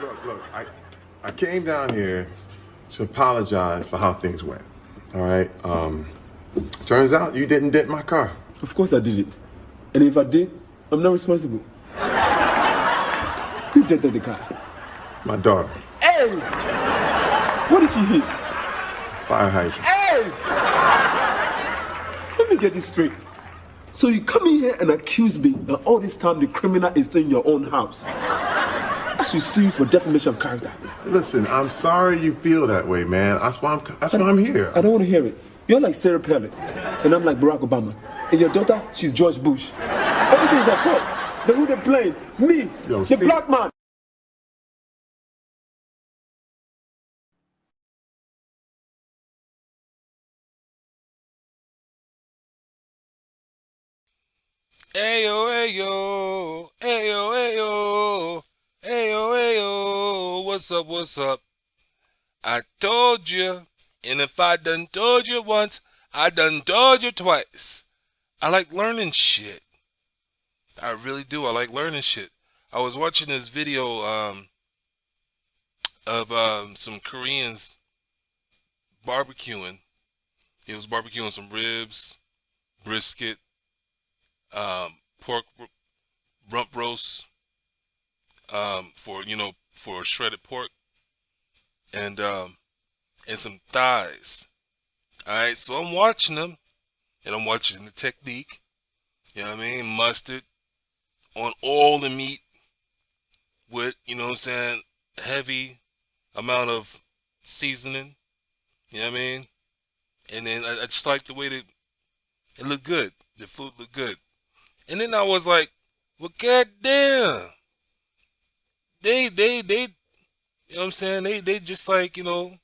Look, I came down here to apologize for how things went. All right. Turns out you didn't dent my car. Of course I did it. And if I did, I'm not responsible. Who dented the car? My daughter. Hey! What did she hit? Fire hydrant. Hey! Let me get this straight. So you come in here and accuse me that all this time the criminal is in your own house. I should sue you for defamation of character. Listen, I'm sorry you feel that way, man. That's why I'm here. I don't want to hear it. You're like Sarah Palin, and I'm like Barack Obama. And your daughter, she's George Bush. Everything is her fault. Then who they blame? Me, the black man. Ayo, ayo, ayo, ayo, ayo, ayo, what's up? I told you, and if I done told you once, I done told you twice. I like learning shit. I really do. I like learning shit. I was watching this video of some Koreans barbecuing. He was barbecuing some ribs, brisket, pork rump roast, for shredded pork, and some thighs. All right, so I'm watching them, and I'm watching the technique. You know what I mean? Mustard on all the meat with, you know what I'm saying, heavy amount of seasoning. You know what I mean? And then I just like the way that it looked good. The food looked good. And then I was like, well, goddamn. They, you know what I'm saying? They just like, you know,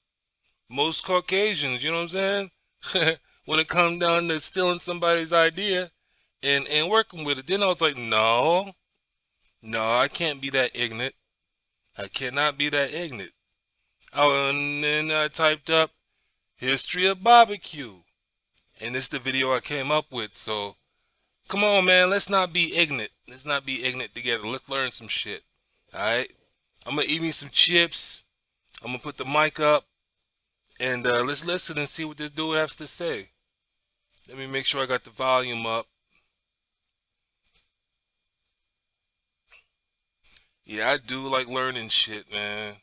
most Caucasians, you know what I'm saying? When it comes down to stealing somebody's idea and working with it. Then I was like, no, I can't be that ignorant. I cannot be that ignorant. Oh, and then I typed up history of barbecue. And this is the video I came up with. So, come on, man. Let's not be ignorant. Let's not be ignorant together. Let's learn some shit. Alright? I'm going to eat me some chips. I'm going to put the mic up. And let's listen and see what this dude has to say. Let me make sure I got the volume up. Yeah, I do like learning shit, man.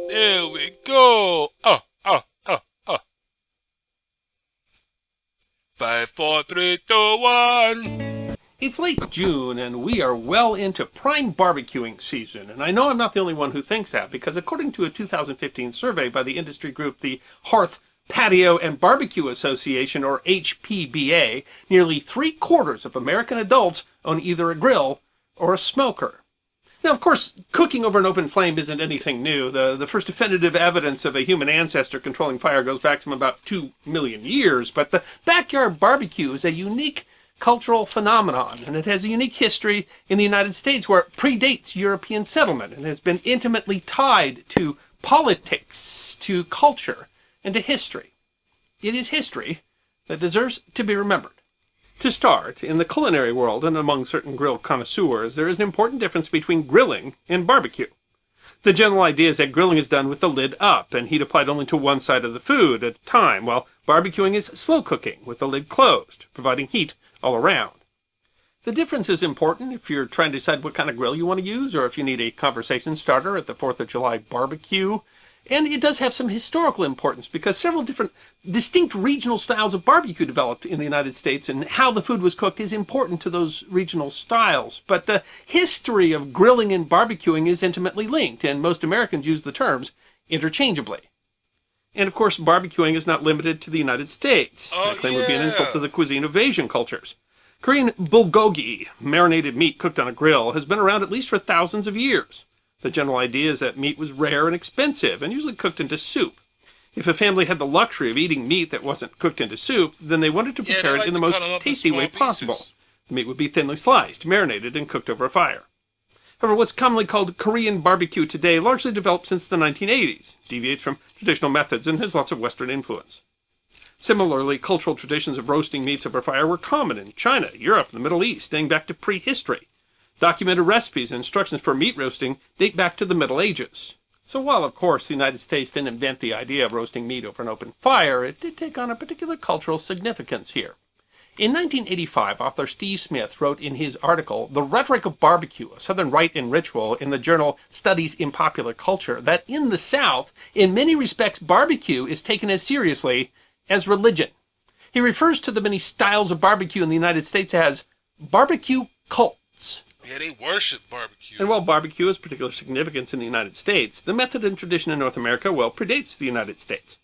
There we go. 5, 4, 3, 2, 1. It's late June, and we are well into prime barbecuing season. And I know I'm not the only one who thinks that, because according to a 2015 survey by the industry group, the Hearth, Patio, and Barbecue Association, or HPBA, nearly 3/4 of American adults own either a grill or a smoker. Now, of course, cooking over an open flame isn't anything new. The first definitive evidence of a human ancestor controlling fire goes back from about 2 million years, but the backyard barbecue is a unique cultural phenomenon, and it has a unique history in the United States where it predates European settlement and has been intimately tied to politics, to culture, and to history. It is history that deserves to be remembered. To start, in the culinary world and among certain grill connoisseurs, there is an important difference between grilling and barbecue. The general idea is that grilling is done with the lid up and heat applied only to one side of the food at a time, while barbecuing is slow cooking with the lid closed, providing heat all around. The difference is important if you're trying to decide what kind of grill you want to use, or if you need a conversation starter at the 4th of July barbecue. And it does have some historical importance because several different distinct regional styles of barbecue developed in the United States, and how the food was cooked is important to those regional styles. But the history of grilling and barbecuing is intimately linked, and most Americans use the terms interchangeably. And of course, barbecuing is not limited to the United States. That claim would be an insult to the cuisine of Asian cultures. Korean bulgogi, marinated meat cooked on a grill, has been around at least for thousands of years. The general idea is that meat was rare and expensive, and usually cooked into soup. If a family had the luxury of eating meat that wasn't cooked into soup, then they wanted to prepare it in the most tasty way possible. The meat would be thinly sliced, marinated, and cooked over a fire. However, what's commonly called Korean barbecue today largely developed since the 1980s, deviates from traditional methods, and has lots of Western influence. Similarly, cultural traditions of roasting meats over fire were common in China, Europe, and the Middle East, dating back to prehistory. Documented recipes and instructions for meat roasting date back to the Middle Ages. So while, of course, the United States didn't invent the idea of roasting meat over an open fire, it did take on a particular cultural significance here. In 1985, author Steve Smith wrote in his article, The Rhetoric of Barbecue, a Southern Rite and Ritual, in the journal Studies in Popular Culture, that in the South, in many respects, barbecue is taken as seriously as religion. He refers to the many styles of barbecue in the United States as barbecue cults. Yeah, they worship barbecue. And while barbecue has particular significance in the United States, the method and tradition in North America well predates the United States.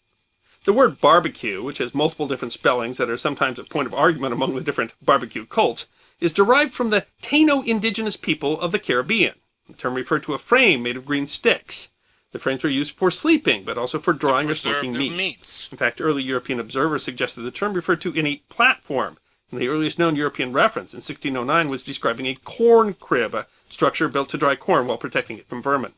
The word barbecue, which has multiple different spellings that are sometimes a point of argument among the different barbecue cults, is derived from the Taino indigenous people of the Caribbean. The term referred to a frame made of green sticks. The frames were used for sleeping, but also for drying or smoking meat. Meats. In fact, early European observers suggested the term referred to any platform, and the earliest known European reference in 1609 was describing a corn crib, a structure built to dry corn while protecting it from vermin.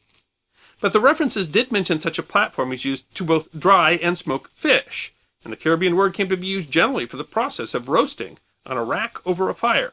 But the references did mention such a platform was used to both dry and smoke fish, and the Caribbean word came to be used generally for the process of roasting on a rack over a fire.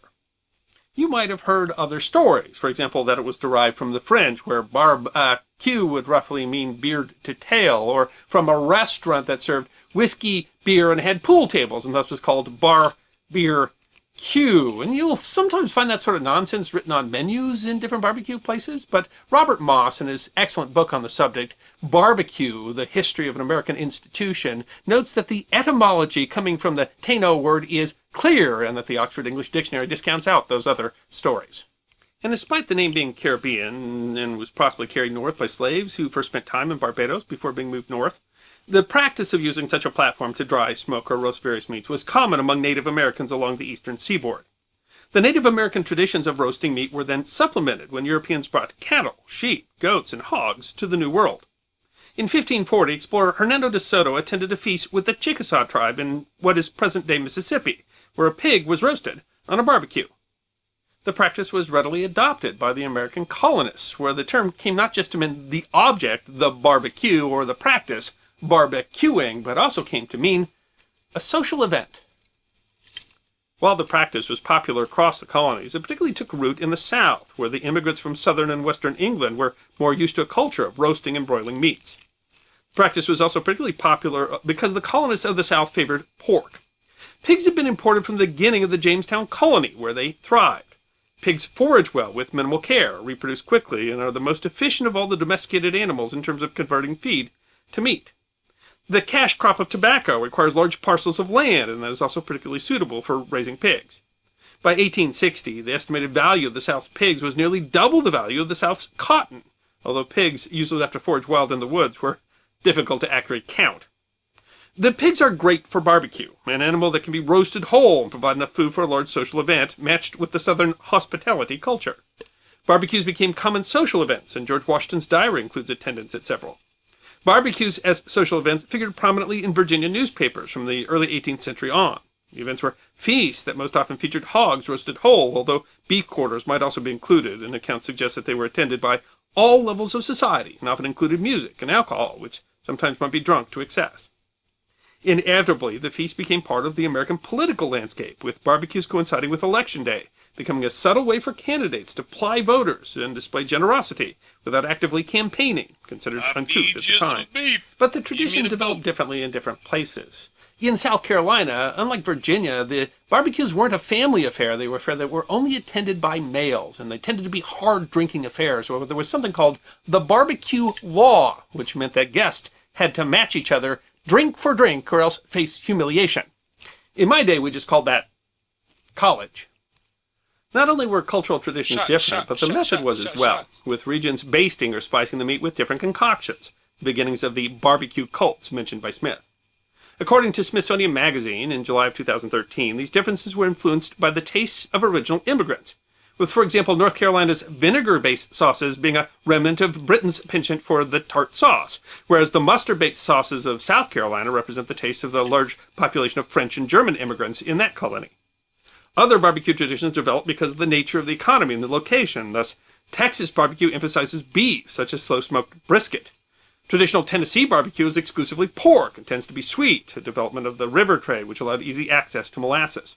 You might have heard other stories, for example, that it was derived from the French, where barbecue would roughly mean beard to tail, or from a restaurant that served whiskey, beer, and had pool tables, and thus was called bar beer Q. And you'll sometimes find that sort of nonsense written on menus in different barbecue places. But Robert Moss, in his excellent book on the subject, Barbecue, The History of an American Institution, notes that the etymology coming from the Taino word is clear, and that the Oxford English Dictionary discounts out those other stories. And despite the name being Caribbean, and was possibly carried north by slaves who first spent time in Barbados before being moved north, the practice of using such a platform to dry, smoke, or roast various meats was common among Native Americans along the eastern seaboard. The Native American traditions of roasting meat were then supplemented when Europeans brought cattle, sheep, goats, and hogs to the New World. In 1540, explorer Hernando de Soto attended a feast with the Chickasaw tribe in what is present-day Mississippi, where a pig was roasted on a barbecue. The practice was readily adopted by the American colonists, where the term came not just to mean the object, the barbecue, or the practice, barbecuing, but also came to mean a social event. While the practice was popular across the colonies, it particularly took root in the South, where the immigrants from southern and western England were more used to a culture of roasting and broiling meats. The practice was also particularly popular because the colonists of the South favored pork. Pigs had been imported from the beginning of the Jamestown colony, where they thrived. Pigs forage well with minimal care, reproduce quickly, and are the most efficient of all the domesticated animals in terms of converting feed to meat. The cash crop of tobacco requires large parcels of land, and that is also particularly suitable for raising pigs. By 1860, the estimated value of the South's pigs was nearly double the value of the South's cotton, although pigs usually left to forage wild in the woods were difficult to accurately count. The pigs are great for barbecue, an animal that can be roasted whole and provide enough food for a large social event matched with the Southern hospitality culture. Barbecues became common social events, and George Washington's diary includes attendance at several. Barbecues as social events figured prominently in Virginia newspapers from the early 18th century on. The events were feasts that most often featured hogs roasted whole, although beef quarters might also be included, and accounts suggest that they were attended by all levels of society and often included music and alcohol, which sometimes might be drunk to excess. Inevitably, the feast became part of the American political landscape, with barbecues coinciding with Election Day, becoming a subtle way for candidates to ply voters and display generosity without actively campaigning, considered uncouth at the time. But the tradition developed differently in different places. In South Carolina, unlike Virginia, the barbecues weren't a family affair. They were an affair that were only attended by males, and they tended to be hard-drinking affairs, where there was something called the barbecue law, which meant that guests had to match each other drink for drink or else face humiliation. In my day, we just called that college. Not only were cultural traditions different, but the method was as well, with regions basting or spicing the meat with different concoctions, the beginnings of the barbecue cults mentioned by Smith. According to Smithsonian Magazine in July of 2013, these differences were influenced by the tastes of original immigrants, with, for example, North Carolina's vinegar-based sauces being a remnant of Britain's penchant for the tart sauce, whereas the mustard-based sauces of South Carolina represent the taste of the large population of French and German immigrants in that colony. Other barbecue traditions developed because of the nature of the economy and the location. Thus, Texas barbecue emphasizes beef, such as slow-smoked brisket. Traditional Tennessee barbecue is exclusively pork and tends to be sweet, a development of the river trade which allowed easy access to molasses.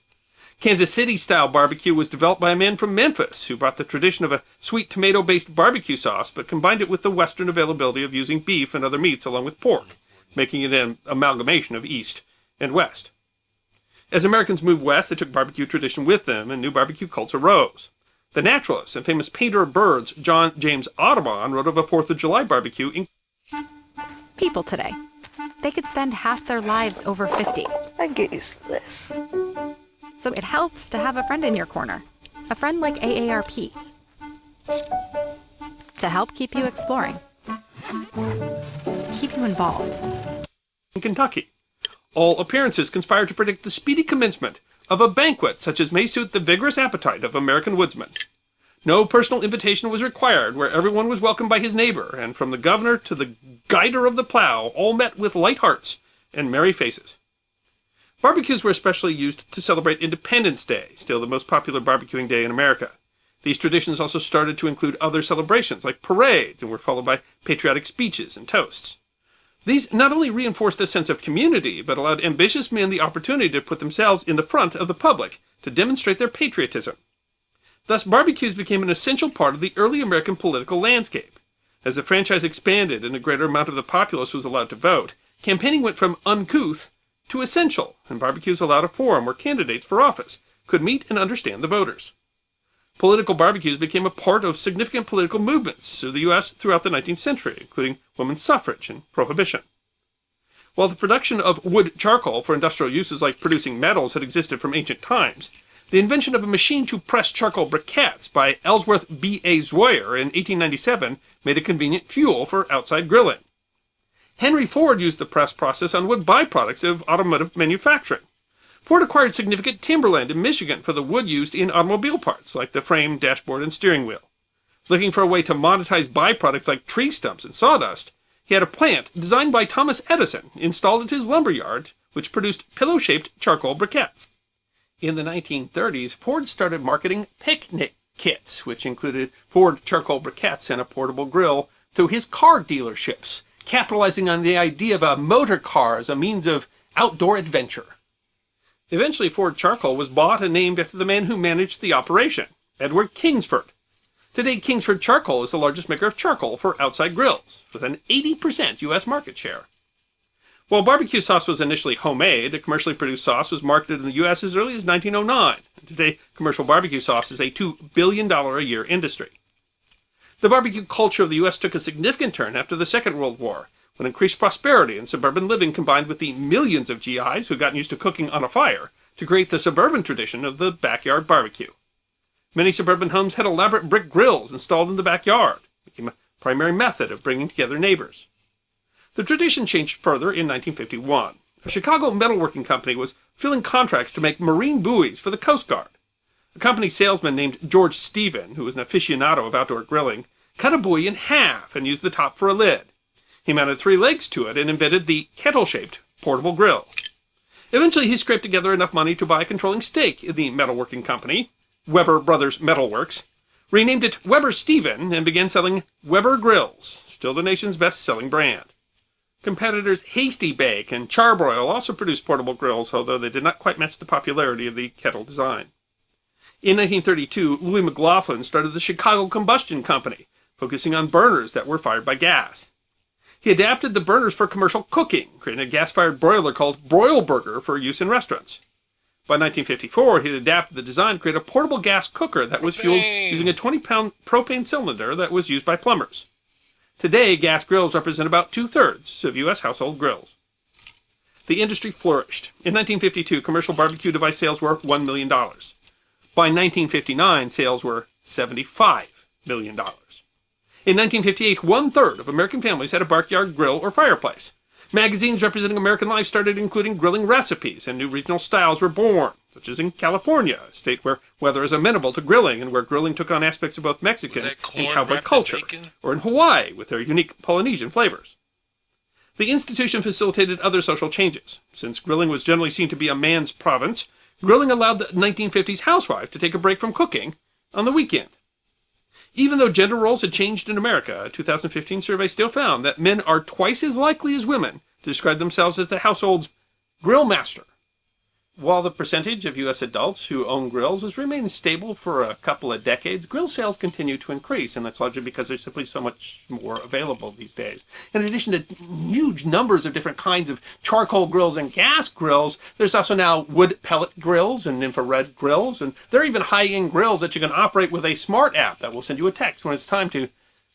Kansas City-style barbecue was developed by a man from Memphis who brought the tradition of a sweet tomato-based barbecue sauce but combined it with the Western availability of using beef and other meats along with pork, making it an amalgamation of East and West. As Americans moved west, they took barbecue tradition with them, and new barbecue cults arose. The naturalist and famous painter of birds, John James Audubon, wrote of a 4th of July barbecue in People today, they could spend half their lives over 50. I get used to this. So it helps to have a friend in your corner. A friend like AARP. To help keep you exploring. Keep you involved. in Kentucky. All appearances conspire to predict the speedy commencement of a banquet such as may suit the vigorous appetite of American woodsmen. No personal invitation was required, where everyone was welcomed by his neighbor, and from the governor to the guider of the plow, all met with light hearts and merry faces. Barbecues were especially used to celebrate Independence Day, still the most popular barbecuing day in America. These traditions also started to include other celebrations, like parades, and were followed by patriotic speeches and toasts. These not only reinforced a sense of community, but allowed ambitious men the opportunity to put themselves in the front of the public to demonstrate their patriotism. Thus, barbecues became an essential part of the early American political landscape. As the franchise expanded and a greater amount of the populace was allowed to vote, campaigning went from uncouth to essential, and barbecues allowed a forum where candidates for office could meet and understand the voters. Political barbecues became a part of significant political movements of the U.S. throughout the 19th century, including women's suffrage and prohibition. While the production of wood charcoal for industrial uses like producing metals had existed from ancient times, the invention of a machine to press charcoal briquettes by Ellsworth B.A. Zwoyer in 1897 made a convenient fuel for outside grilling. Henry Ford used the press process on wood byproducts of automotive manufacturing. Ford acquired significant timberland in Michigan for the wood used in automobile parts, like the frame, dashboard, and steering wheel. Looking for a way to monetize byproducts like tree stumps and sawdust, he had a plant designed by Thomas Edison installed at his lumber yard, which produced pillow-shaped charcoal briquettes. In the 1930s, Ford started marketing picnic kits, which included Ford charcoal briquettes and a portable grill, through his car dealerships, capitalizing on the idea of a motor car as a means of outdoor adventure. Eventually, Ford Charcoal was bought and named after the man who managed the operation, Edward Kingsford. Today, Kingsford Charcoal is the largest maker of charcoal for outside grills, with an 80% U.S. market share. While barbecue sauce was initially homemade, a commercially produced sauce was marketed in the U.S. as early as 1909. And today, commercial barbecue sauce is a $2 billion a year industry. The barbecue culture of the U.S. took a significant turn after the Second World War, when increased prosperity and suburban living combined with the millions of GIs who gotten used to cooking on a fire to create the suburban tradition of the backyard barbecue. Many suburban homes had elaborate brick grills installed in the backyard. It became a primary method of bringing together neighbors. The tradition changed further in 1951. A Chicago metalworking company was filling contracts to make marine buoys for the Coast Guard. A company salesman named George Stephen, who was an aficionado of outdoor grilling, cut a buoy in half and used the top for a lid. He mounted 3 legs to it and invented the kettle-shaped portable grill. Eventually, he scraped together enough money to buy a controlling stake in the metalworking company, Weber Brothers Metalworks, renamed it Weber Stephen, and began selling Weber grills, still the nation's best-selling brand. Competitors Hasty Bake and Charbroil also produced portable grills, although they did not quite match the popularity of the kettle design. In 1932, Louis McLaughlin started the Chicago Combustion Company, focusing on burners that were fired by gas. He adapted the burners for commercial cooking, creating a gas-fired broiler called Broilburger for use in restaurants. By 1954, he had adapted the design to create a portable gas cooker that was fueled using a 20-pound propane cylinder that was used by plumbers. Today, gas grills represent about 2/3 of U.S. household grills. The industry flourished. In 1952, commercial barbecue device sales were $1 million. By 1959, sales were $75 million. In 1958, 1/3 of American families had a backyard grill or fireplace. Magazines representing American life started including grilling recipes, and new regional styles were born, such as in California, a state where weather is amenable to grilling and where grilling took on aspects of both Mexican and cowboy culture, or in Hawaii with their unique Polynesian flavors. The institution facilitated other social changes. Since grilling was generally seen to be a man's province, grilling allowed the 1950s housewife to take a break from cooking on the weekend. Even though gender roles had changed in America, a 2015 survey still found that men are twice as likely as women to describe themselves as the household's grill master. While the percentage of U.S. adults who own grills has remained stable for a couple of decades, grill sales continue to increase, and that's largely because there's simply so much more available these days. In addition to huge numbers of different kinds of charcoal grills and gas grills, there's also now wood pellet grills and infrared grills, and there are even high-end grills that you can operate with a smart app that will send you a text when it's time to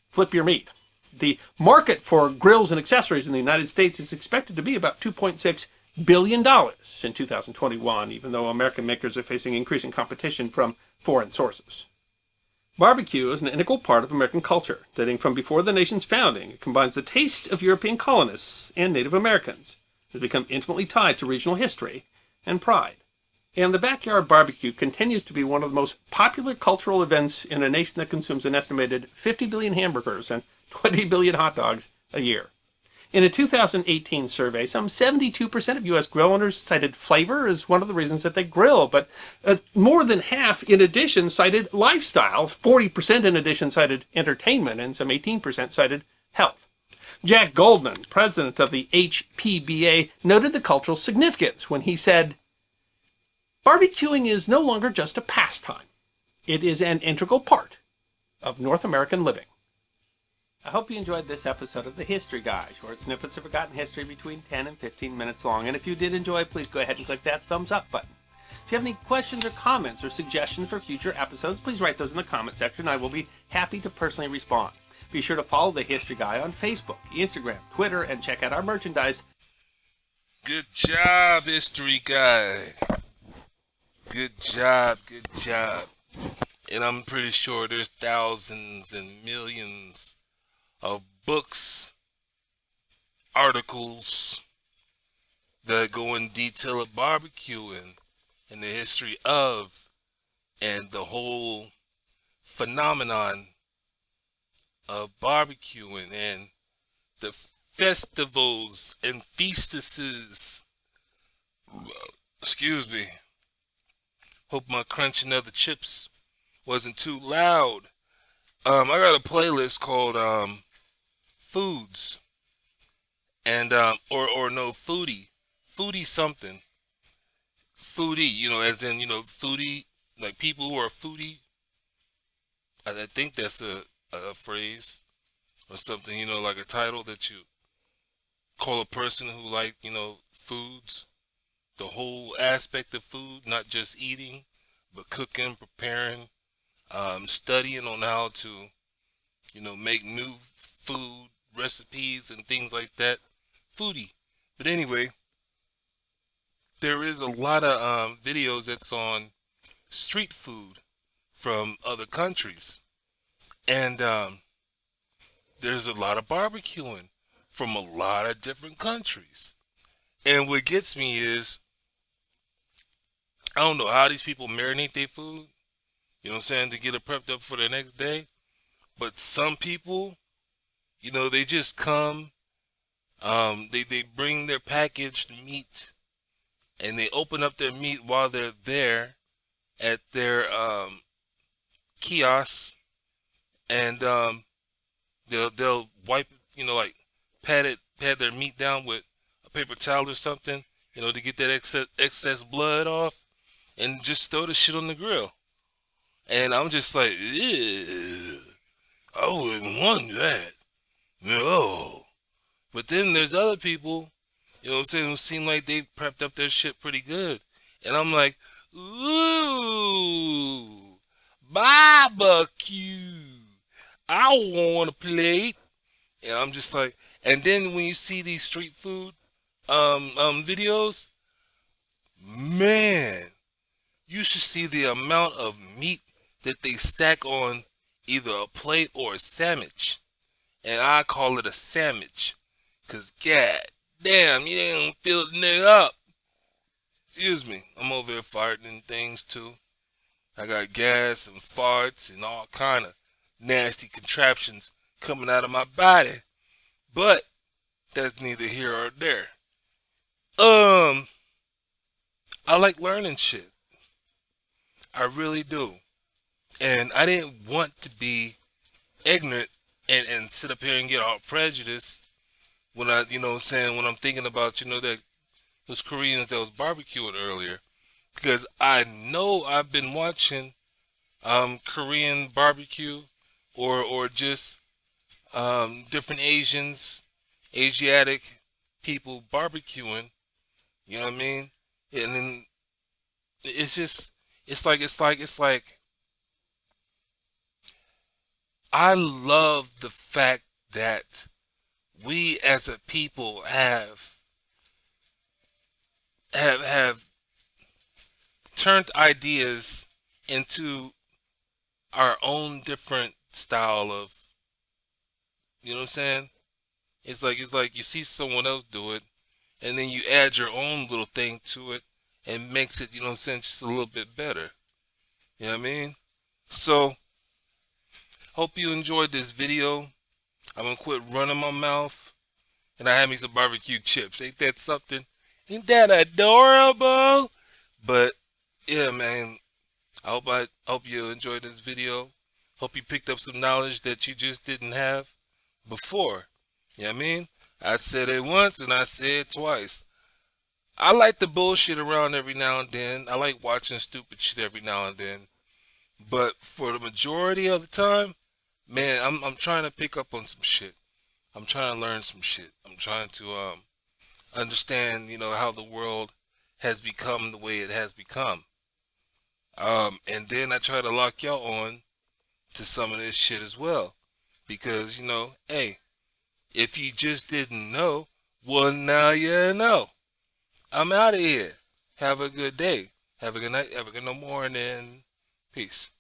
flip your meat. The market for grills and accessories in the United States is expected to be about $2.6 billion in 2021, even though American makers are facing increasing competition from foreign sources. Barbecue is an integral part of American culture, dating from before the nation's founding. It combines the taste of European colonists and Native Americans. It has become intimately tied to regional history and pride. And the backyard barbecue continues to be one of the most popular cultural events in a nation that consumes an estimated 50 billion hamburgers and 20 billion hot dogs a year. In a 2018 survey, some 72% of U.S. grill owners cited flavor as one of the reasons that they grill, but more than half, in addition, cited lifestyle, 40% in addition cited entertainment, and some 18% cited health. Jack Goldman, president of the HPBA, noted the cultural significance when he said, "Barbecuing is no longer just a pastime. It is an integral part of North American living." I hope you enjoyed this episode of The History Guy, short snippets of forgotten history between 10 and 15 minutes long. And if you did enjoy, please go ahead and click that thumbs up button. If you have any questions or comments or suggestions for future episodes, please write those in the comment section. I will be happy to personally respond. Be sure to follow The History Guy on Facebook, Instagram, Twitter, and check out our merchandise. Good job, History Guy. Good job, good job. And I'm pretty sure there's thousands and millions of books, articles that go in detail of barbecuing and the history of and the whole phenomenon of barbecuing and the festivals and feastuses. Excuse me. Hope my crunching of the chips wasn't too loud. I got a playlist called Foods and or no foodie something foodie, as in foodie, like people who are foodie. I think that's a phrase or something, like a title that you call a person who like foods, the whole aspect of food, not just eating but cooking, preparing, studying on how to make new food recipes and things like that. Foodie. But anyway, there is a lot of videos that's on street food from other countries, and there's a lot of barbecuing from a lot of different countries. And what gets me is, I don't know how these people marinate their food, to get it prepped up for the next day. But some people, they just come, they bring their packaged meat, and they open up their meat while they're there at their kiosks, and they'll wipe, like pat their meat down with a paper towel or something, to get that excess blood off, and just throw the shit on the grill. And I'm just like, ew, I wouldn't want that. No. But then there's other people, who seem like they prepped up their shit pretty good. And I'm like, ooh, barbecue. I want a plate. And I'm just like, and then when you see these street food videos, man, you should see the amount of meat that they stack on either a plate or a sandwich. And I call it a sandwich, cause god damn, you ain't fill the nigga up. Excuse me, I'm over here farting and things too. I got gas and farts and all kind of nasty contraptions coming out of my body. But that's neither here or there. I like learning shit. I really do. And I didn't want to be ignorant and sit up here and get all prejudiced when I, you know what I'm saying, when I'm thinking about, you know, that those Koreans that was barbecuing earlier. Because I know I've been watching Korean barbecue or just different Asiatic people barbecuing, you know what I mean? And then it's like I love the fact that we as a people have turned ideas into our own different style of, you know what I'm saying? It's like you see someone else do it, and then you add your own little thing to it, and makes it, you know what I'm saying, just a little bit better. You know what I mean? So, hope you enjoyed this video. I'm gonna quit running my mouth, and I had me some barbecue chips. Ain't that something? Ain't that adorable? But yeah, man. I hope you enjoyed this video. Hope you picked up some knowledge that you just didn't have before. You know what I mean? I said it once and I said it twice. I like the bullshit around every now and then. I like watching stupid shit every now and then. But for the majority of the time, man, I'm trying to pick up on some shit. I'm trying to learn some shit. I'm trying to understand, you know, how the world has become the way it has become. And then I try to lock y'all on to some of this shit as well. Because, you know, hey, if you just didn't know, well, now you know. I'm out of here. Have a good day. Have a good night. Have a good morning. Peace.